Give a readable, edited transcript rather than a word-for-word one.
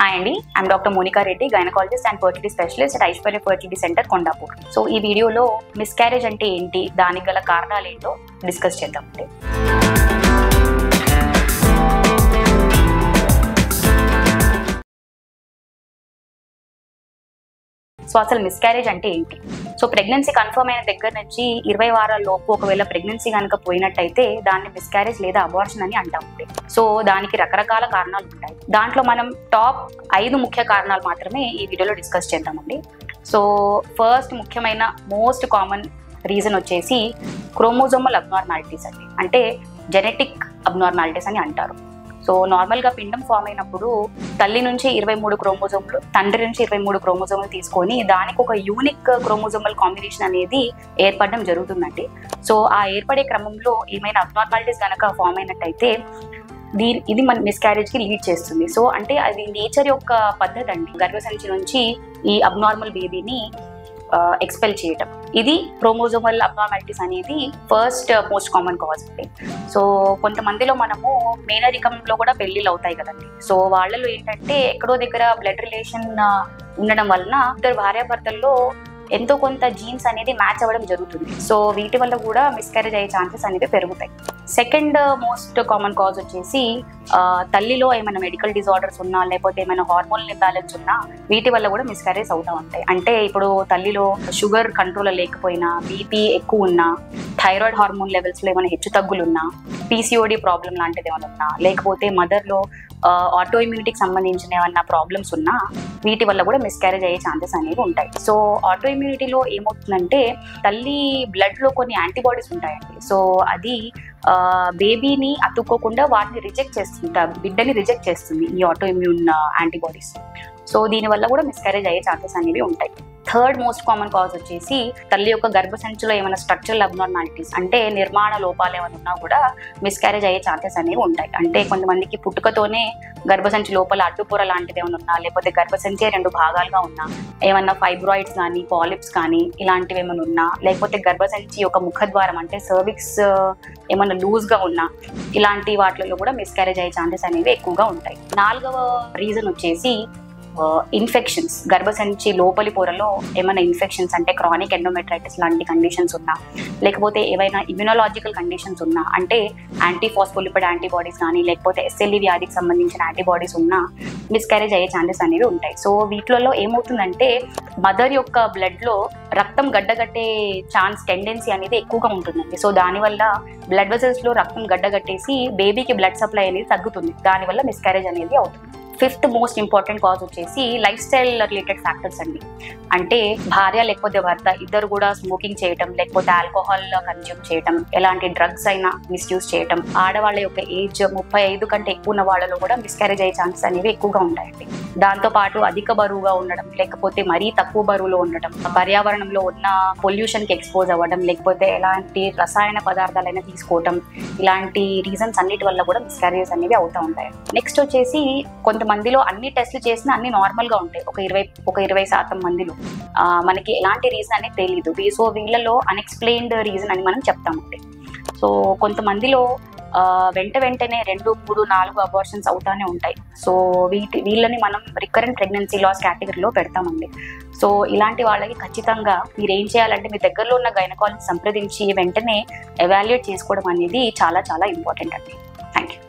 Hi అండి, I'm doctor Monika Reddy, gynaecologist and fertility specialist at Aishwarya fertility centre Kondapur. So ఈ వీడియోలో miscarriage అంటే ఏంటి, దానికి గల కారణాలు ఏంటో డిస్కస్ చేద్దామండి. సో అసలు మిస్క్యారేజ్ అంటే ఏంటి? సో ప్రెగ్నెన్సీ కన్ఫర్మ్ అయిన దగ్గర నుంచి 20 వారాల లోపు ఒకవేళ ప్రెగ్నెన్సీ కనుక పోయినట్టయితే దాన్ని మిస్క్యారేజ్ లేదా అబార్షన్ అని అంటామండి. సో దానికి రకరకాల కారణాలు ఉంటాయి. దాంట్లో మనం టాప్ 5 ముఖ్య కారణాలు మాత్రమే ఈ వీడియోలో డిస్కస్ చేద్దామండి. సో ఫస్ట్ ముఖ్యమైన మోస్ట్ కామన్ రీజన్ వచ్చేసి క్రోమోజోమల్ అబ్నార్మాలిటీస్ అండి, అంటే జెనెటిక్ అబ్నార్మాలిటీస్ అని అంటారు. సో నార్మల్గా పిండం ఫామ్ అయినప్పుడు తల్లి నుంచి 23 క్రోమోజోములు, తండ్రి నుంచి 23 క్రోమోజోములు తీసుకొని దానికి ఒక యూనిక్ క్రోమోజోమల్ కాంబినేషన్ అనేది ఏర్పడడం జరుగుతుందండి. సో ఆ ఏర్పడే క్రమంలో ఏమైనా అబ్నార్మాలిటీస్ కనుక ఫామ్ అయినట్టయితే ఇది మన మిస్క్యారేజ్కి లీడ్ చేస్తుంది. సో అంటే అది నేచర్ యొక్క పద్ధతి అండి, గర్భసంచి నుంచి ఈ అబ్నార్మల్ బేబీని ఎక్స్పెల్ చేయటం. ఇది క్రోమోజోమల్ అబ్నార్మాలిటీస్ అనేది ఫస్ట్ మోస్ట్ కామన్ కాజ్ అండి. సో కొంతమందిలో మనము మేనరికంలో కూడా పెళ్లిళ్ళు అవుతాయి కదండి. సో వాళ్ళలో ఏంటంటే ఎక్కడో దగ్గర బ్లడ్ రిలేషన్ ఉండడం వలన ఇద్దరు భార్యాభర్తల్లో ఎంతో కొంత జీన్స్ అనేది మ్యాచ్ అవ్వడం జరుగుతుంది. సో వీటి వల్ల కూడా మిస్క్యారేజ్ అయ్యే ఛాన్సెస్ అనేవి పెరుగుతాయి. సెకండ్ మోస్ట్ కామన్ కాజ్ వచ్చేసి తల్లిలో ఏమైనా మెడికల్ డిజార్డర్స్ ఉన్నా, లేకపోతే ఏమైనా హార్మోనల్ ఇంబ్యాలెన్స్ ఉన్నా వీటి వల్ల కూడా మిస్క్యారేజ్ అవుతూ ఉంటాయి. అంటే ఇప్పుడు తల్లిలో షుగర్ కంట్రోల్ లేకపోయినా, బీపీ ఎక్కువ ఉన్నా, థైరాయిడ్ హార్మోన్ లెవెల్స్లో ఏమైనా హెచ్చు తగ్గులున్నా, పీసీఓడి ప్రాబ్లం లాంటిది ఏమైనా ఉన్నా, లేకపోతే మదర్లో ఆటో ఇమ్యూనిటీకి సంబంధించిన ఏమన్నా ప్రాబ్లమ్స్ ఉన్నా వీటి వల్ల కూడా మిస్క్యారేజ్ అయ్యే ఛాన్సెస్ అనేవి ఉంటాయి. సో ఆటో ఇమ్యూనిటీలో ఏమవుతుందంటే తల్లి బ్లడ్లో కొన్ని యాంటీబాడీస్ ఉంటాయండి. సో అది బేబీని అతుక్కోకుండా వాటిని రిజెక్ట్ చేస్తుంది, బిడ్డని రిజెక్ట్ చేస్తుంది ఈ ఆటో ఇమ్యూన్ యాంటీబాడీస్. సో దీనివల్ల కూడా మిస్క్యారేజ్ అయ్యే ఛాన్సెస్ అనేవి ఉంటాయి. థర్డ్ మోస్ట్ కామన్ కాజ్ వచ్చేసి తల్లి యొక్క గర్భసంచిలో ఏమైనా స్ట్రక్చరల్ అబ్నార్మాలిటీస్, అంటే నిర్మాణ లోపాలు ఏమైనా ఉన్నా కూడా మిస్క్యారేజ్ అయ్యే ఛాన్సెస్ అనేవి ఉంటాయి. అంటే కొంతమందికి పుట్టుకతోనే గర్భసంచి లోపల అడ్డుపొర లాంటిది ఏమైనా ఉన్నా, లేకపోతే గర్భసంచి 2 భాగాలుగా ఉన్నా, ఏమన్నా ఫైబ్రాయిడ్స్ కానీ, పాలిప్స్ కానీ ఇలాంటివి ఏమైనా ఉన్నా, లేకపోతే గర్భసంచి యొక్క ముఖద్వారం అంటే సర్విక్స్ ఏమైనా లూజ్గా ఉన్నా, ఇలాంటి వాటిలో కూడా మిస్క్యారేజ్ అయ్యే ఛాన్సెస్ అనేవి ఎక్కువగా ఉంటాయి. 4వ రీజన్ వచ్చేసి ఇన్ఫెక్షన్స్. గర్భసంచి లోపలి పొరలో ఏమైనా ఇన్ఫెక్షన్స్ అంటే క్రానిక్ ఎండోమెట్రైటిస్ లాంటి కండిషన్స్ ఉన్నా, లేకపోతే ఏవైనా ఇమ్యునలాజికల్ కండిషన్స్ ఉన్నా, అంటే యాంటీఫాస్ఫోలిపిడ్ యాంటీబాడీస్ కానీ, లేకపోతే ఎస్ఎల్ఈ వ్యాధికి సంబంధించిన యాంటీబాడీస్ ఉన్నా మిస్క్యారేజ్ అయ్యే ఛాన్సెస్ అనేవి ఉంటాయి. సో వీటిలో ఏమవుతుందంటే మదర్ యొక్క బ్లడ్లో రక్తం గడ్డగట్టే టెండెన్సీ అనేది ఎక్కువగా ఉంటుందండి. సో దానివల్ల బ్లడ్ వెసల్స్లో రక్తం గడ్డగట్టేసి బేబీకి బ్లడ్ సప్లై అనేది తగ్గుతుంది, దానివల్ల మిస్క్యారేజ్ అనేది అవుతుంది. 5th మోస్ట్ ఇంపార్టెంట్ కాజ్ వచ్చేసి లైఫ్ స్టైల్ రిలేటెడ్ ఫ్యాక్టర్స్ అండి. అంటే భార్య లేకపోతే భర్త ఇద్దరు కూడా స్మోకింగ్ చేయటం, లేకపోతే ఆల్కహాల్ కన్జ్యూమ్ చేయటం, ఎలాంటి డ్రగ్స్ అయినా మిస్యూజ్ చేయటం, ఆడవాళ్ళ యొక్క ఏజ్ 35 కంటే ఎక్కువ ఉన్న వాళ్ళలో కూడా మిస్క్యారేజ్ అయ్యే ఛాన్సెస్ అనేవి ఎక్కువగా ఉంటాయండి. దాంతోపాటు అధిక బరువుగా ఉండడం, లేకపోతే మరీ తక్కువ బరువులో ఉండటం, పర్యావరణంలో ఉన్న పొల్యూషన్కి ఎక్స్పోజ్ అవ్వడం, లేకపోతే ఎలాంటి రసాయన పదార్థాలైనా తీసుకోవటం, ఇలాంటి రీజన్స్ అన్నిటి వల్ల కూడా మిస్క్యారేజెస్ అనేవి అవుతూ ఉంటాయి. నెక్స్ట్ వచ్చేసి కొంతమందిలో అన్ని టెస్టులు చేసినా అన్ని నార్మల్గా ఉంటాయి. ఒక 20% మందిలో మనకి ఎలాంటి రీజన్ అనేది తెలియదు. సో వీళ్ళలో అన్ఎక్స్ప్లెయిన్డ్ రీజన్ అని మనం చెప్తామండి. సో కొంతమందిలో వెంటనే 2, 3, 4 అబార్షన్స్ అవుతానే ఉంటాయి. సో వీళ్ళని మనం రికరెంట్ ప్రెగ్నెన్సీ లాస్ కేటగిరీలో పెడతామండి. సో ఇలాంటి వాళ్ళకి ఖచ్చితంగా మీరు ఏం చేయాలంటే మీ దగ్గరలో ఉన్న గైనకాలజిస్ట్ సంప్రదించి వెంటనే ఎవాల్యుయేట్ చేసుకోవడం అనేది చాలా చాలా ఇంపార్టెంట్ అండి. Thank you.